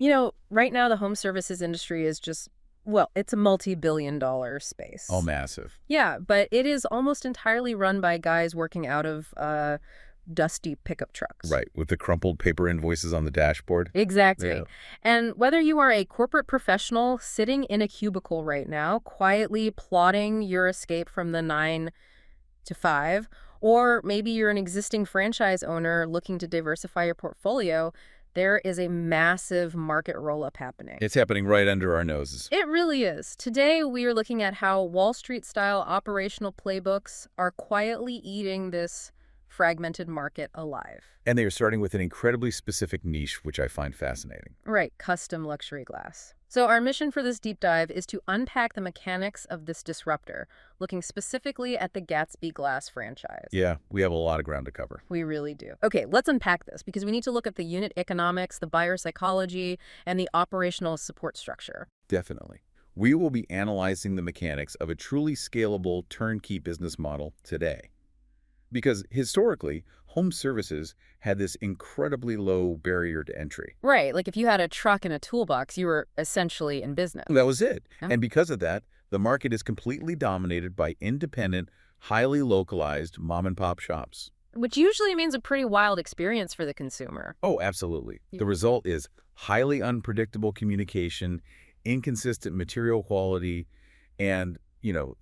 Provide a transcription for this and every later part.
Right now the home services industry is well, it's a multi-billion-dollar Oh, space. massive. Yeah, but it is almost entirely run by guys working out of dusty pickup trucks. Right, with the crumpled paper invoices on the dashboard. Yeah. Exactly. And whether you are a corporate professional sitting in a cubicle right now, quietly plotting your escape from the 9 to 5, or maybe you're an existing franchise owner looking to diversify your portfolio, there is a massive market roll-up happening. It's happening right under our noses. It really is. Today, we are looking at how Wall Street-style operational playbooks are quietly eating this fragmented market alive. And they are starting with an incredibly specific niche, which I find fascinating. Right, custom luxury glass. So our mission for this deep dive is to unpack the mechanics of this disruptor, looking specifically at the Gatsby Glass franchise. Yeah, we have a lot of ground to cover. We really do. Okay, let's unpack this because we need to look at the unit economics, the buyer psychology, and the operational support structure. Definitely. We will be analyzing the mechanics of a truly scalable turnkey business model today. Because historically, home services had this incredibly low barrier to entry. Right, like if you had a truck and a toolbox, you were essentially in business. That was it. Yeah. And because of that, the market is completely dominated by independent, highly localized mom-and-pop shops. Which usually means a pretty wild experience for the consumer. Oh, absolutely. Yeah. The result is highly unpredictable communication, inconsistent material quality, and,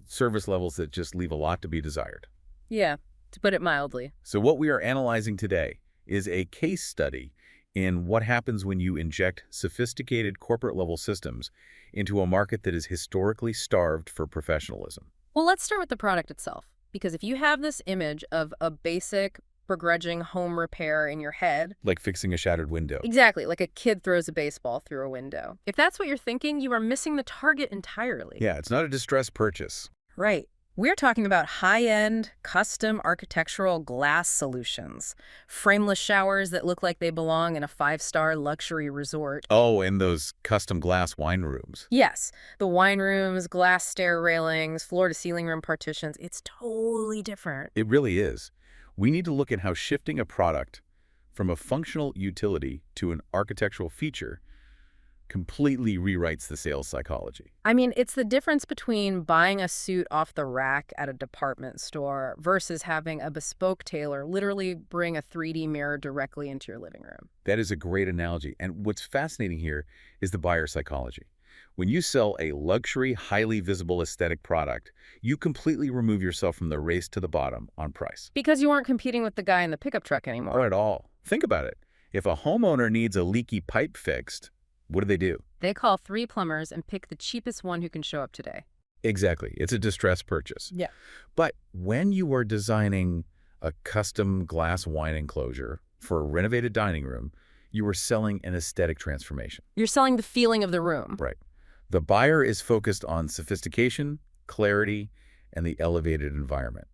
service levels that just leave a lot to be desired. Yeah, to put it mildly. So what we are analyzing today is a case study in what happens when you inject sophisticated corporate-level systems into a market that is historically starved for professionalism. Well, let's start with the product itself. Because if you have this image of a basic, begrudging home repair in your head, Like fixing a shattered window. exactly, like a kid throws a baseball through a window. If that's what you're thinking, you are missing the target entirely. Yeah, it's not a distressed purchase. Right. We're talking about high-end, custom architectural glass solutions. Frameless showers that look like they belong in a 5-star luxury resort. Oh, and those custom glass wine rooms. Yes, the wine rooms, glass stair railings, floor-to-ceiling room partitions, it's totally different. It really is. We need to look at how shifting a product from a functional utility to an architectural feature completely rewrites the sales psychology. I mean, it's the difference between buying a suit off the rack at a department store versus having a bespoke tailor literally bring a 3D mirror directly into your living room. That is a great analogy. And what's fascinating here is the buyer psychology. When you sell a luxury, highly visible aesthetic product, you completely remove yourself from the race to the bottom on price. Because you aren't competing with the guy in the pickup truck anymore. Not at all. Think about it. If a homeowner needs a leaky pipe fixed, what do? They call 3 plumbers and pick the cheapest one who can show up today. Exactly. It's a distressed purchase. Yeah. But when you are designing a custom glass wine enclosure for a renovated dining room, you are selling an aesthetic transformation. You're selling the feeling of the room. Right. The buyer is focused on sophistication, clarity, and the elevated environment.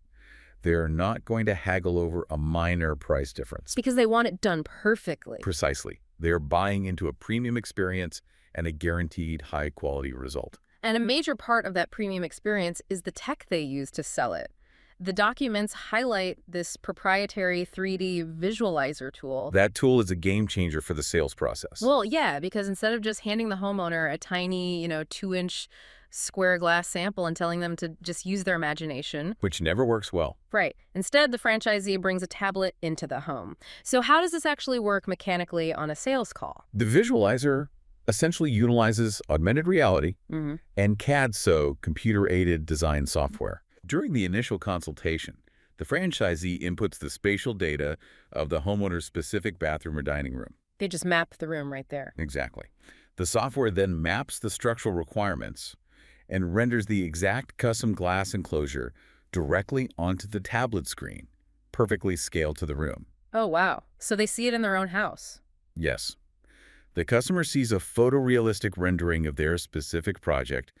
They're not going to haggle over a minor price difference. Because they want it done perfectly. Precisely. They're buying into a premium experience and a guaranteed high-quality result. And a major part of that premium experience is the tech they use to sell it. The documents highlight this proprietary 3D visualizer tool. That tool is a game changer for the sales process. Well, yeah, because instead of just handing the homeowner a tiny, 2-inch square glass sample and telling them to just use their imagination. Which never works well. Right. Instead, the franchisee brings a tablet into the home. So how does this actually work mechanically on a sales call? The visualizer essentially utilizes augmented reality and CAD, so computer-aided design software. During the initial consultation, the franchisee inputs the spatial data of the homeowner's specific bathroom or dining room. They just map the room right there. Exactly. The software then maps the structural requirements and renders the exact custom glass enclosure directly onto the tablet screen, perfectly scaled to the room. Oh, wow. So they see it in their own house. Yes. The customer sees a photorealistic rendering of their specific project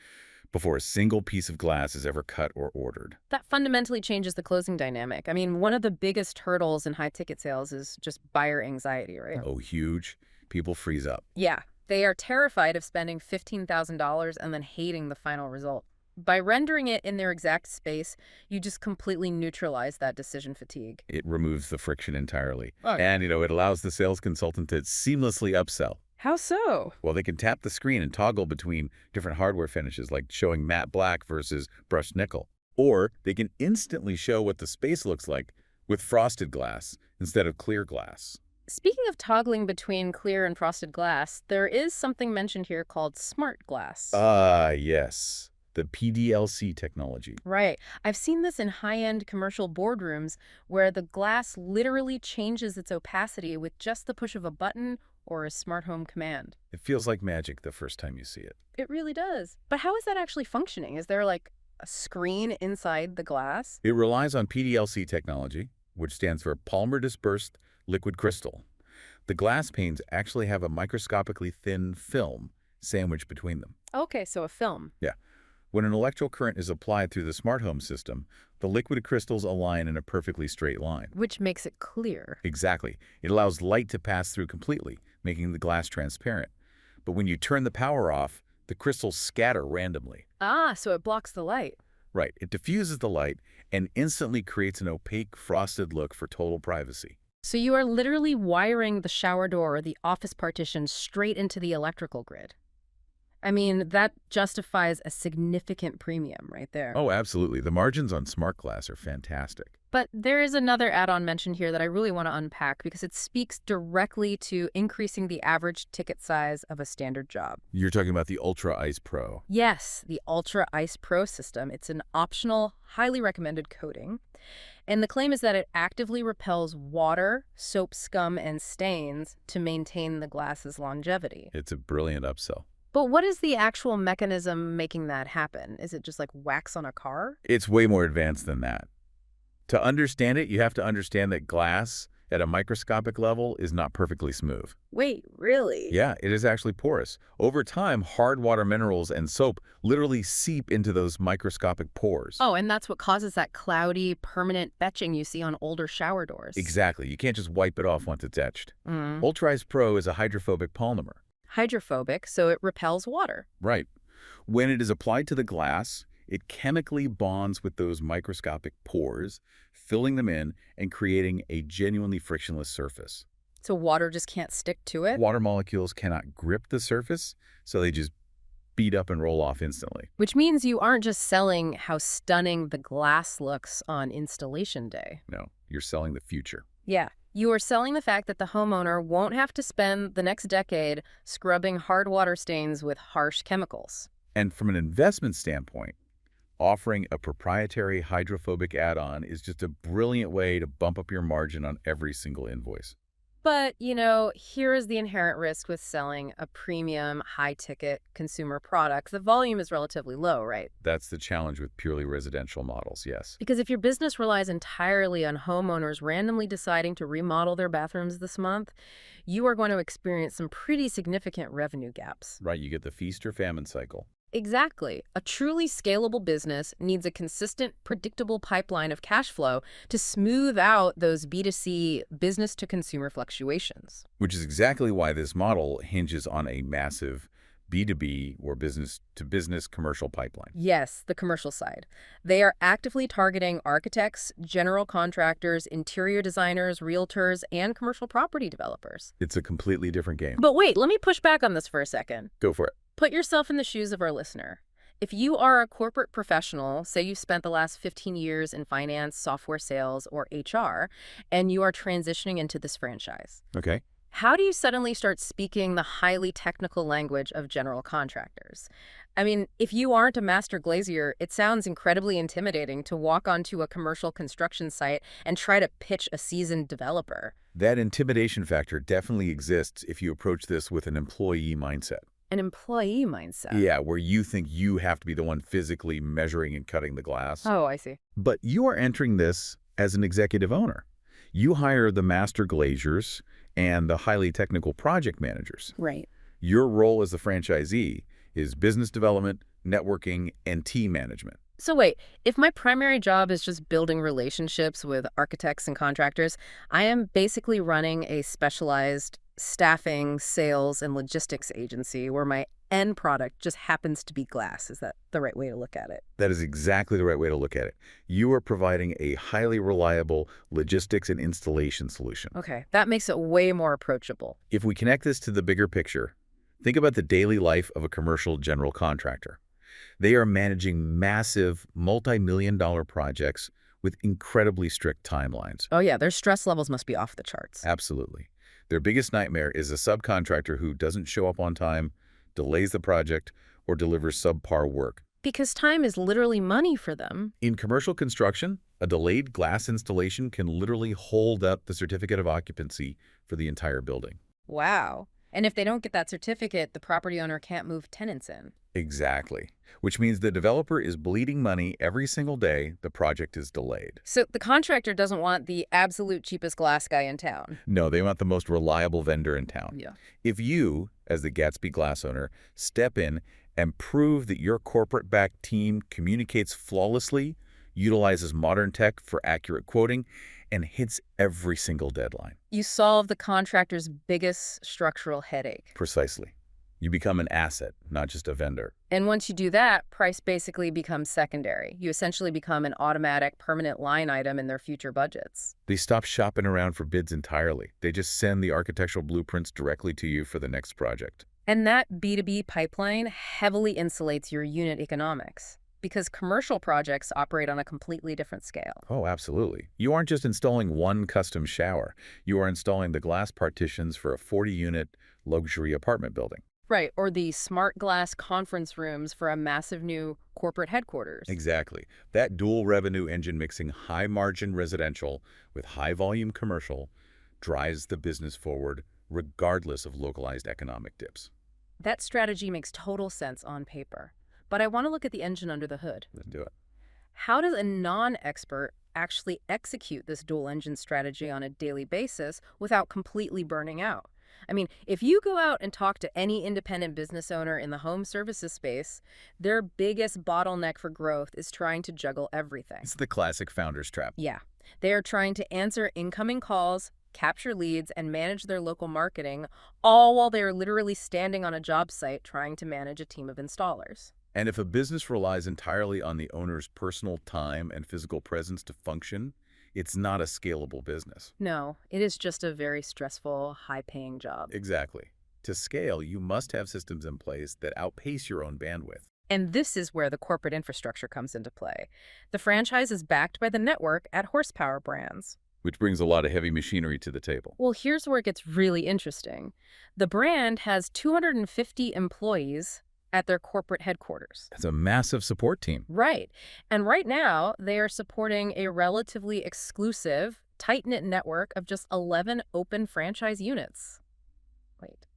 before a single piece of glass is ever cut or ordered. That fundamentally changes the closing dynamic. I mean, one of the biggest hurdles in high-ticket sales is just buyer anxiety, right? Oh, huge. People freeze up. Yeah. They are terrified of spending $15,000 and then hating the final result. By rendering it in their exact space, you just completely neutralize that decision fatigue. It removes the friction entirely. Oh. And, it allows the sales consultant to seamlessly upsell. How so? Well, they can tap the screen and toggle between different hardware finishes, like showing matte black versus brushed nickel. Or they can instantly show what the space looks like with frosted glass instead of clear glass. Speaking of toggling between clear and frosted glass, there is something mentioned here called smart glass. Ah, yes. The PDLC technology. Right. I've seen this in high-end commercial boardrooms where the glass literally changes its opacity with just the push of a button or a smart home command. It feels like magic the first time you see it. It really does. But how is that actually functioning? Is there like a screen inside the glass? It relies on PDLC technology, which stands for polymer dispersed liquid crystal. The glass panes actually have a microscopically thin film sandwiched between them. Okay, so a film. Yeah. When an electrical current is applied through the smart home system, the liquid crystals align in a perfectly straight line. Which makes it clear. Exactly. It allows light to pass through completely, making the glass transparent. But when you turn the power off, the crystals scatter randomly. Ah, so it blocks the light. Right. It diffuses the light and instantly creates an opaque, frosted look for total privacy. So you are literally wiring the shower door or the office partition straight into the electrical grid. I mean, that justifies a significant premium right there. Oh, absolutely. The margins on smart glass are fantastic. But there is another add-on mentioned here that I really want to unpack because it speaks directly to increasing the average ticket size of a standard job. You're talking about the Ultra Ice Pro. Yes, the Ultra Ice Pro system. It's an optional, highly recommended coating. And the claim is that it actively repels water, soap scum, and stains to maintain the glass's longevity. It's a brilliant upsell. But what is the actual mechanism making that happen? Is it just like wax on a car? It's way more advanced than that. To understand it, you have to understand that glass at a microscopic level is not perfectly smooth. Wait, really? Yeah, it is actually porous. Over time, hard water minerals and soap literally seep into those microscopic pores. Oh, and that's what causes that cloudy, permanent etching you see on older shower doors. Exactly. You can't just wipe it off once it's etched. Mm. Ultra Ice Pro is a hydrophobic polymer. Hydrophobic, so it repels water. Right. When it is applied to the glass, it chemically bonds with those microscopic pores, filling them in and creating a genuinely frictionless surface. So water just can't stick to it? Water molecules cannot grip the surface, so they just beat up and roll off instantly. Which means you aren't just selling how stunning the glass looks on installation day. No, you're selling the future. Yeah. You are selling the fact that the homeowner won't have to spend the next decade scrubbing hard water stains with harsh chemicals. And from an investment standpoint, offering a proprietary hydrophobic add-on is just a brilliant way to bump up your margin on every single invoice. But, here is the inherent risk with selling a premium, high-ticket consumer product. The volume is relatively low, right? That's the challenge with purely residential models, yes. Because if your business relies entirely on homeowners randomly deciding to remodel their bathrooms this month, you are going to experience some pretty significant revenue gaps. Right, you get the feast or famine cycle. Exactly. A truly scalable business needs a consistent, predictable pipeline of cash flow to smooth out those B2C business-to-consumer fluctuations. Which is exactly why this model hinges on a massive B2B or business-to-business commercial pipeline. Yes, the commercial side. They are actively targeting architects, general contractors, interior designers, realtors, and commercial property developers. It's a completely different game. But wait, let me push back on this for a second. Go for it. Put yourself in the shoes of our listener. If you are a corporate professional, say you've spent the last 15 years in finance, software sales, or HR, and you are transitioning into this franchise, Okay. how do you suddenly start speaking the highly technical language of general contractors? I mean, if you aren't a master glazier, it sounds incredibly intimidating to walk onto a commercial construction site and try to pitch a seasoned developer. That intimidation factor definitely exists if you approach this with an employee mindset. An employee mindset. Yeah, where you think you have to be the one physically measuring and cutting the glass. Oh, I see. But you are entering this as an executive owner. You hire the master glaziers and the highly technical project managers. Right. Your role as the franchisee is business development, networking, and team management. So wait, if my primary job is just building relationships with architects and contractors, I am basically running a specialized staffing, sales, and logistics agency where my end product just happens to be glass. Is that the right way to look at it? That is exactly the right way to look at it. You are providing a highly reliable logistics and installation solution. Okay, that makes it way more approachable. If we connect this to the bigger picture, think about the daily life of a commercial general contractor. They are managing massive, multi-million-dollar projects with incredibly strict timelines. Oh yeah, their stress levels must be off the charts. Absolutely. Their biggest nightmare is a subcontractor who doesn't show up on time, delays the project, or delivers subpar work. Because time is literally money for them. In commercial construction, a delayed glass installation can literally hold up the certificate of occupancy for the entire building. Wow. And if they don't get that certificate, the property owner can't move tenants in. Exactly. Which means the developer is bleeding money every single day the project is delayed. So the contractor doesn't want the absolute cheapest glass guy in town. No, they want the most reliable vendor in town. Yeah. If you, as the Gatsby Glass owner, step in and prove that your corporate-backed team communicates flawlessly, utilizes modern tech for accurate quoting, and hits every single deadline. You solve the contractor's biggest structural headache. Precisely. You become an asset, not just a vendor. And once you do that, price basically becomes secondary. You essentially become an automatic, permanent line item in their future budgets. They stop shopping around for bids entirely. They just send the architectural blueprints directly to you for the next project. And that B2B pipeline heavily insulates your unit economics, because commercial projects operate on a completely different scale. Oh, absolutely. You aren't just installing one custom shower. You are installing the glass partitions for a 40-unit luxury apartment building. Right, or the smart glass conference rooms for a massive new corporate headquarters. Exactly. That dual revenue engine mixing high-margin residential with high-volume commercial drives the business forward regardless of localized economic dips. That strategy makes total sense on paper. But I want to look at the engine under the hood. Let's do it. How does a non-expert actually execute this dual engine strategy on a daily basis without completely burning out? I mean, if you go out and talk to any independent business owner in the home services space, their biggest bottleneck for growth is trying to juggle everything. It's the classic founder's trap. Yeah. They are trying to answer incoming calls, capture leads, and manage their local marketing, all while they are literally standing on a job site trying to manage a team of installers. And if a business relies entirely on the owner's personal time and physical presence to function, it's not a scalable business. No, it is just a very stressful, high-paying job. Exactly. To scale, you must have systems in place that outpace your own bandwidth. And this is where the corporate infrastructure comes into play. The franchise is backed by the network at horsepower brands. Which brings a lot of heavy machinery to the table. Well, here's where it gets really interesting. The brand has 250 employees at their corporate headquarters. That's a massive support team. Right. And right now, they are supporting a relatively exclusive, tight-knit network of just 11 open franchise units. Wait.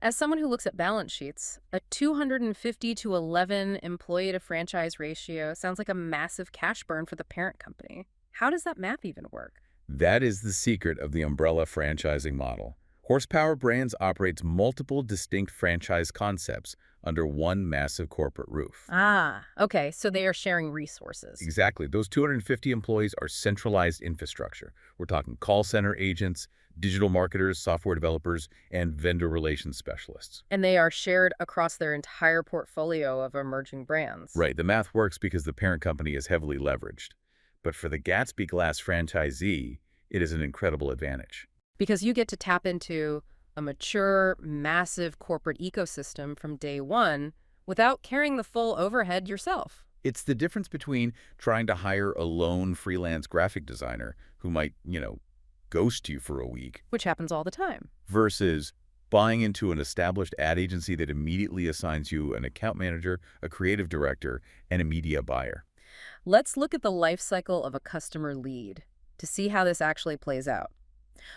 As someone who looks at balance sheets, a 250 to 11 employee-to-franchise ratio sounds like a massive cash burn for the parent company. How does that math even work? That is the secret of the umbrella franchising model. Horsepower Brands operates multiple distinct franchise concepts under one massive corporate roof. Ah, okay, so they are sharing resources. Exactly. Those 250 employees are centralized infrastructure. We're talking call center agents, digital marketers, software developers, and vendor relations specialists. And they are shared across their entire portfolio of emerging brands. Right. The math works because the parent company is heavily leveraged. But for the Gatsby Glass franchisee, it is an incredible advantage. Because you get to tap into a mature, massive corporate ecosystem from day one without carrying the full overhead yourself. It's the difference between trying to hire a lone freelance graphic designer who might, ghost you for a week. Which happens all the time. Versus buying into an established ad agency that immediately assigns you an account manager, a creative director, and a media buyer. Let's look at the life cycle of a customer lead to see how this actually plays out.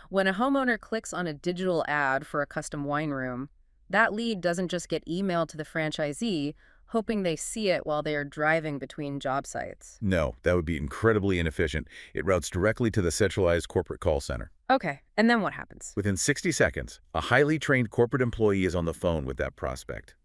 When a homeowner clicks on a digital ad for a custom wine room, that lead doesn't just get emailed to the franchisee, hoping they see it while they are driving between job sites. No, that would be incredibly inefficient. It routes directly to the centralized corporate call center. Okay, and then what happens? Within 60 seconds, a highly trained corporate employee is on the phone with that prospect.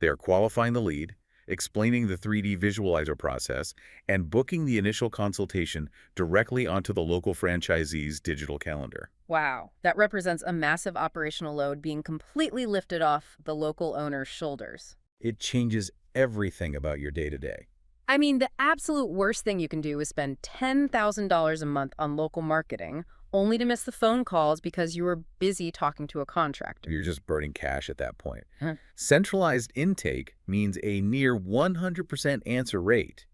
They are qualifying the lead, explaining the 3D visualizer process, and booking the initial consultation directly onto the local franchisee's digital calendar. Wow, that represents a massive operational load being completely lifted off the local owner's shoulders. It changes everything about your day-to-day. I mean, the absolute worst thing you can do is spend $10,000 a month on local marketing, only to miss the phone calls because you were busy talking to a contractor. You're just burning cash at that point. Huh. Centralized intake means a near 100% answer rate.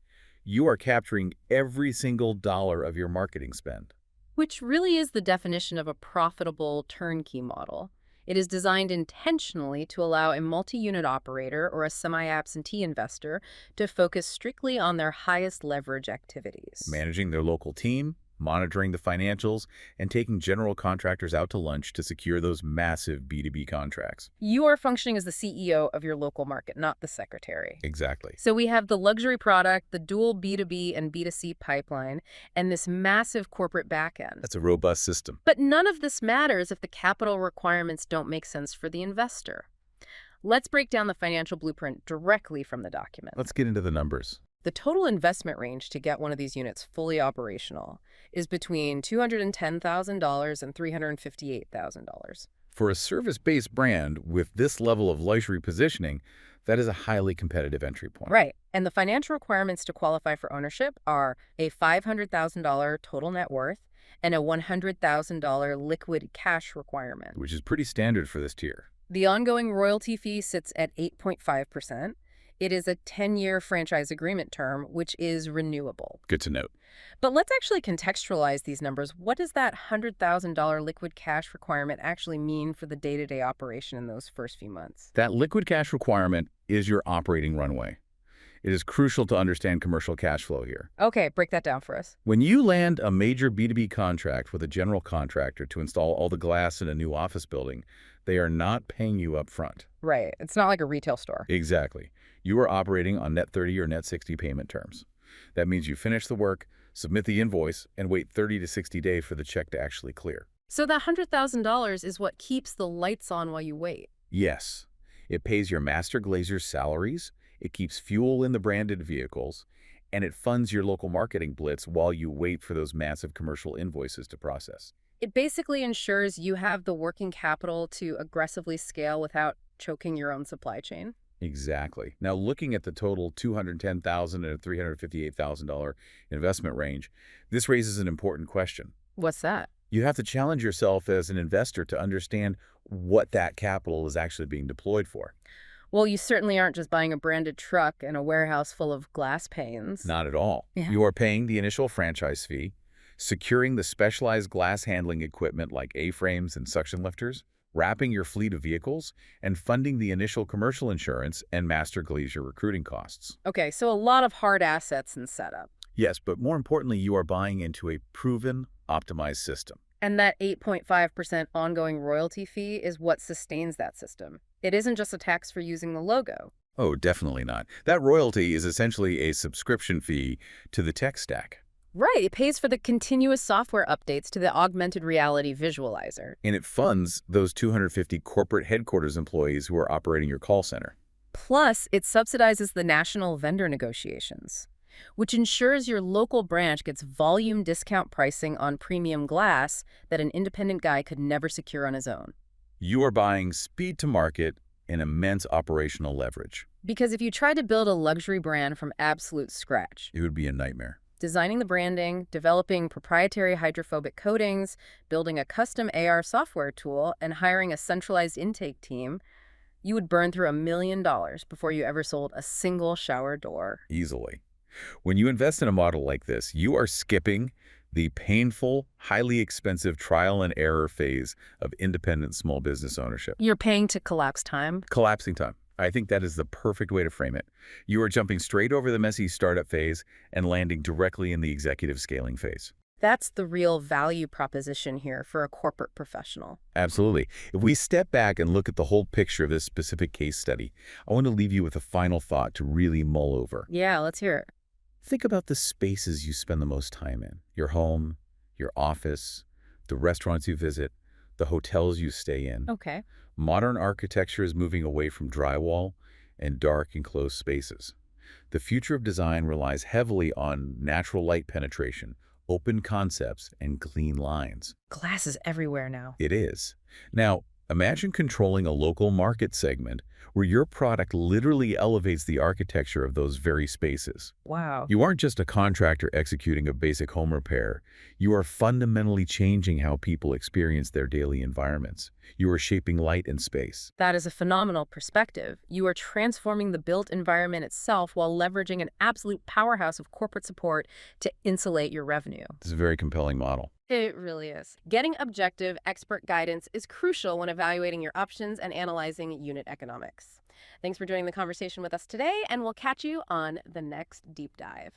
You are capturing every single dollar of your marketing spend. Which really is the definition of a profitable turnkey model. It is designed intentionally to allow a multi-unit operator or a semi-absentee investor to focus strictly on their highest leverage activities. Managing their local team, monitoring the financials, and taking general contractors out to lunch to secure those massive B2B contracts. You are functioning as the CEO of your local market, not the secretary. Exactly. So we have the luxury product, the dual B2B and B2C pipeline, and this massive corporate backend. That's a robust system. But none of this matters if the capital requirements don't make sense for the investor. Let's break down the financial blueprint directly from the document. Let's get into the numbers. The total investment range to get one of these units fully operational is between $210,000 and $358,000. For a service-based brand with this level of luxury positioning, that is a highly competitive entry point. Right. And the financial requirements to qualify for ownership are a $500,000 total net worth and a $100,000 liquid cash requirement. Which is pretty standard for this tier. The ongoing royalty fee sits at 8.5%. It is a 10-year franchise agreement term, which is renewable. Good to note. But let's actually contextualize these numbers. What does that $100,000 liquid cash requirement actually mean for the day-to-day operation in those first few months? That liquid cash requirement is your operating runway. It is crucial to understand commercial cash flow here. Okay, break that down for us. When you land a major B2B contract with a general contractor to install all the glass in a new office building, they are not paying you up front. Right. It's not like a retail store. Exactly. You are operating on net 30 or net 60 payment terms. That means you finish the work, submit the invoice, and wait 30 to 60 days for the check to actually clear. So that $100,000 is what keeps the lights on while you wait. Yes. It pays your master glazer's salaries, it keeps fuel in the branded vehicles, and it funds your local marketing blitz while you wait for those massive commercial invoices to process. It basically ensures you have the working capital to aggressively scale without choking your own supply chain. Exactly. Now, looking at the total $210,000 and $358,000 investment range, this raises an important question. What's that? You have to challenge yourself as an investor to understand what that capital is actually being deployed for. Well, you certainly aren't just buying a branded truck and a warehouse full of glass panes. Not at all. Yeah. You are paying the initial franchise fee, securing the specialized glass handling equipment like A-frames and suction lifters, wrapping your fleet of vehicles, and funding the initial commercial insurance and master glazier recruiting costs. Okay, so a lot of hard assets and setup. Yes, but more importantly, you are buying into a proven, optimized system. And that 8.5% ongoing royalty fee is what sustains that system. It isn't just a tax for using the logo. Oh, definitely not. That royalty is essentially a subscription fee to the tech stack. Right, it pays for the continuous software updates to the augmented reality visualizer. And it funds those 250 corporate headquarters employees who are operating your call center. Plus, it subsidizes the national vendor negotiations, which ensures your local branch gets volume discount pricing on premium glass that an independent guy could never secure on his own. You are buying speed to market and immense operational leverage. Because if you tried to build a luxury brand from absolute scratch, It would be a nightmare. designing the branding, developing proprietary hydrophobic coatings, building a custom AR software tool, and hiring a centralized intake team, you would burn through $1 million before you ever sold a single shower door. Easily. When you invest in a model like this, you are skipping the painful, highly expensive trial and error phase of independent small business ownership. You're paying to collapse time. Collapsing time. I think that is the perfect way to frame it. You are jumping straight over the messy startup phase and landing directly in the executive scaling phase. That's the real value proposition here for a corporate professional. Absolutely. If we step back and look at the whole picture of this specific case study, I want to leave you with a final thought to really mull over. Yeah, let's hear it. Think about the spaces you spend the most time in. Your home, your office, the restaurants you visit, the hotels you stay in. Okay. Modern architecture is moving away from drywall and dark enclosed spaces. The future of design relies heavily on natural light penetration, open concepts, and clean lines. Glass is everywhere now. It is. Now, imagine controlling a local market segment where your product literally elevates the architecture of those very spaces. Wow. You aren't just a contractor executing a basic home repair. You are fundamentally changing how people experience their daily environments. You are shaping light and space. That is a phenomenal perspective. You are transforming the built environment itself while leveraging an absolute powerhouse of corporate support to insulate your revenue. It's a very compelling model. It really is. Getting objective, expert guidance is crucial when evaluating your options and analyzing unit economics. Thanks for joining the conversation with us today, and we'll catch you on the next deep dive.